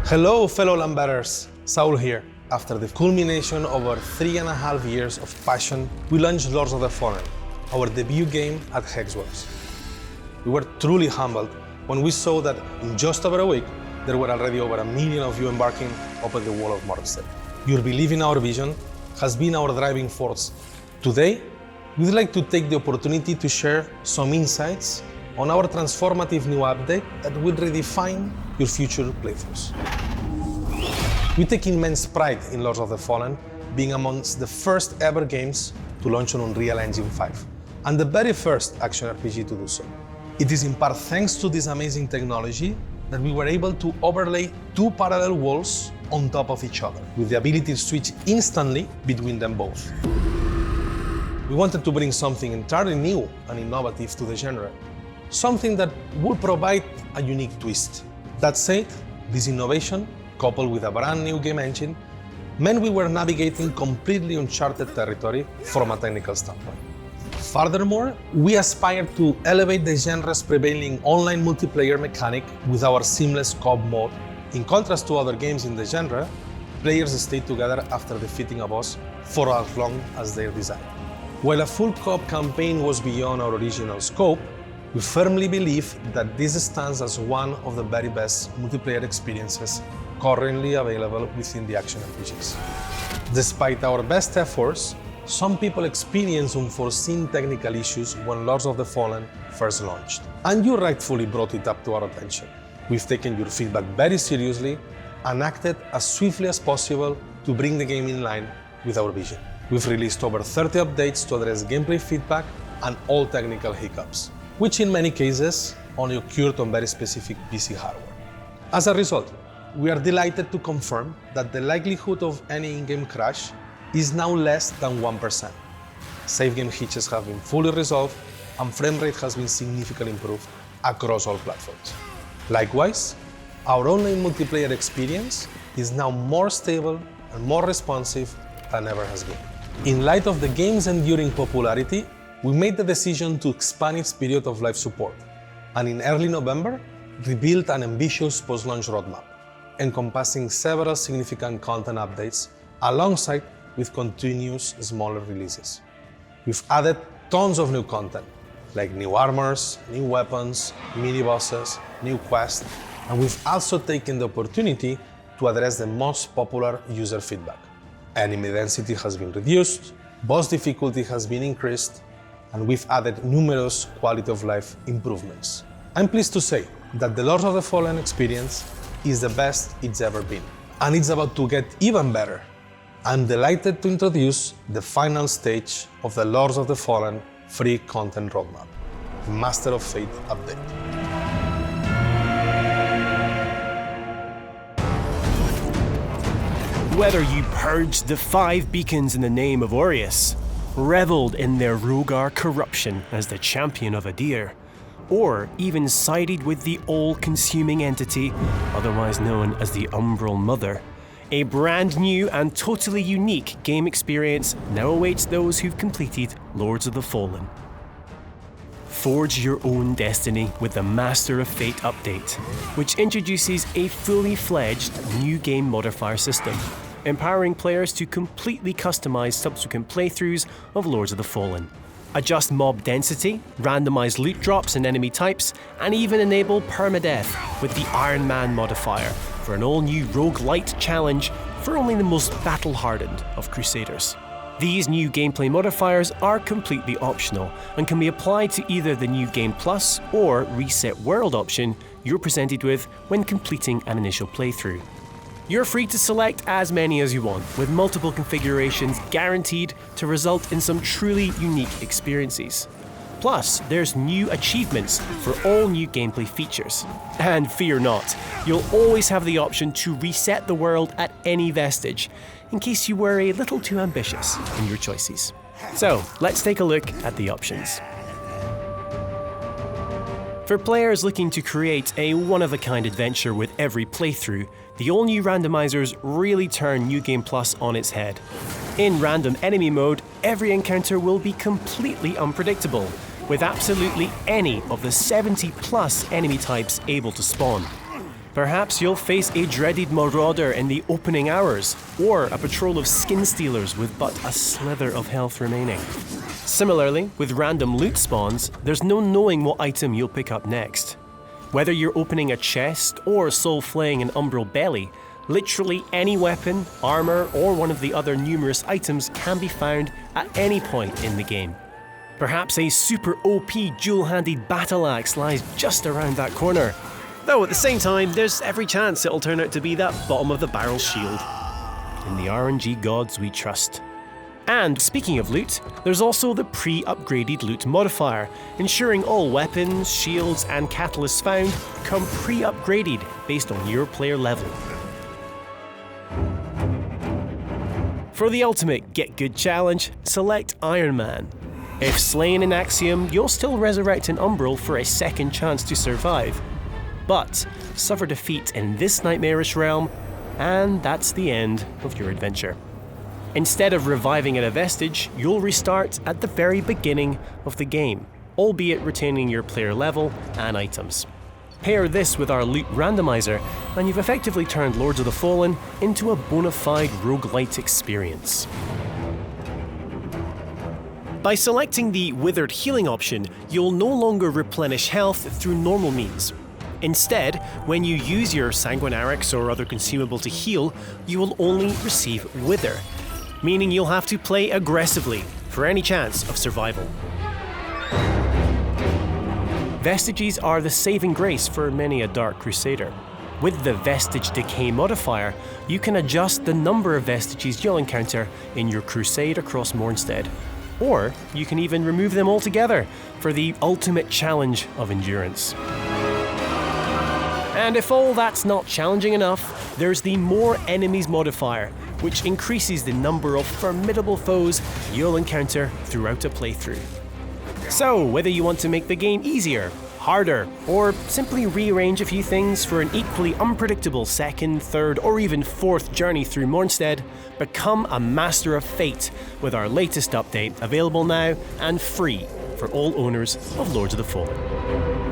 Hello, fellow Lambetters. Saul here. After the culmination of our 3.5 years of passion, we launched Lords of the Fallen, our debut game at Hexworks. We were truly humbled when we saw that in just over a week, there were already over 1 million of you embarking upon the wall of Mordstead. Your belief in our vision has been our driving force. Today, we'd like to take the opportunity to share some insights on our transformative new update that will redefine your future playthroughs. We take immense pride in Lords of the Fallen, being amongst the first ever games to launch on Unreal Engine 5, and the very first action RPG to do so. It is in part thanks to this amazing technology that we were able to overlay 2 parallel walls on top of each other, with the ability to switch instantly between them both. We wanted to bring something entirely new and innovative to the genre, something that would provide a unique twist. That said, this innovation, coupled with a brand new game engine, meant we were navigating completely uncharted territory from a technical standpoint. Furthermore, we aspired to elevate the genre's prevailing online multiplayer mechanic with our seamless co-op mode. In contrast to other games in the genre, players stayed together after defeating a boss for as long as their desire. While a full co-op campaign was beyond our original scope, we firmly believe that this stands as one of the very best multiplayer experiences currently available within the action RPGs. Despite our best efforts, some people experienced unforeseen technical issues when Lords of the Fallen first launched, and you rightfully brought it up to our attention. We've taken your feedback very seriously and acted as swiftly as possible to bring the game in line with our vision. We've released over 30 updates to address gameplay feedback and all technical hiccups, which in many cases only occurred on very specific PC hardware. As a result, we are delighted to confirm that the likelihood of any in-game crash is now less than 1%. Save game hitches have been fully resolved and frame rate has been significantly improved across all platforms. Likewise, our online multiplayer experience is now more stable and more responsive than ever has been. In light of the game's enduring popularity, we made the decision to expand its period of live support, and in early November, revealed an ambitious post-launch roadmap, encompassing several significant content updates alongside with continuous smaller releases. We've added tons of new content, like new armors, new weapons, mini-bosses, new quests, and we've also taken the opportunity to address the most popular user feedback. Enemy density has been reduced, boss difficulty has been increased, and we've added numerous quality of life improvements. I'm pleased to say that the Lords of the Fallen experience is the best it's ever been, and it's about to get even better. I'm delighted to introduce the final stage of the Lords of the Fallen free content roadmap, Master of Fate update. Whether you purged the 5 beacons in the name of Aureus, reveled in their Rogar corruption as the champion of Adir, or even sided with the all-consuming entity, otherwise known as the Umbral Mother, a brand new and totally unique game experience now awaits those who've completed Lords of the Fallen. Forge your own destiny with the Master of Fate update, which introduces a fully fledged new game modifier system, empowering players to completely customize subsequent playthroughs of Lords of the Fallen. Adjust mob density, randomise loot drops and enemy types, and even enable permadeath with the Iron Man modifier for an all-new roguelite challenge for only the most battle-hardened of Crusaders. These new gameplay modifiers are completely optional and can be applied to either the New Game Plus or Reset World option you're presented with when completing an initial playthrough. You're free to select as many as you want, with multiple configurations guaranteed to result in some truly unique experiences. Plus, there's new achievements for all new gameplay features. And fear not, you'll always have the option to reset the world at any vestige, in case you were a little too ambitious in your choices. So, let's take a look at the options. For players looking to create a one-of-a-kind adventure with every playthrough, the all-new randomizers really turn New Game Plus on its head. In random enemy mode, every encounter will be completely unpredictable, with absolutely any of the 70+ enemy types able to spawn. Perhaps you'll face a dreaded marauder in the opening hours, or a patrol of skin stealers with but a slither of health remaining. Similarly, with random loot spawns, there's no knowing what item you'll pick up next. Whether you're opening a chest or soul-flaying an umbral belly, literally any weapon, armor, or one of the other numerous items can be found at any point in the game. Perhaps a super OP dual-handed battle axe lies just around that corner. Though at the same time, there's every chance it'll turn out to be that bottom-of-the-barrel shield. In the RNG gods we trust. And speaking of loot, there's also the pre-upgraded loot modifier, ensuring all weapons, shields, and catalysts found come pre-upgraded based on your player level. For the ultimate Get Good challenge, select Iron Man. If slaying an Axiom, you'll still resurrect an Umbral for a second chance to survive. But suffer defeat in this nightmarish realm, and that's the end of your adventure. Instead of reviving at a vestige, you'll restart at the very beginning of the game, albeit retaining your player level and items. Pair this with our loot randomizer, and you've effectively turned Lords of the Fallen into a bona fide roguelite experience. By selecting the Withered Healing option, you'll no longer replenish health through normal means. Instead, when you use your Sanguinarix or other consumable to heal, you will only receive Wither, meaning you'll have to play aggressively for any chance of survival. Vestiges are the saving grace for many a Dark Crusader. With the Vestige Decay modifier, you can adjust the number of vestiges you'll encounter in your crusade across Mornstead. Or you can even remove them altogether for the ultimate challenge of endurance. And if all that's not challenging enough, there's the More Enemies modifier, which increases the number of formidable foes you'll encounter throughout a playthrough. So, whether you want to make the game easier, harder, or simply rearrange a few things for an equally unpredictable second, third, or even fourth journey through Mornstead, become a master of fate with our latest update available now and free for all owners of Lords of the Fallen.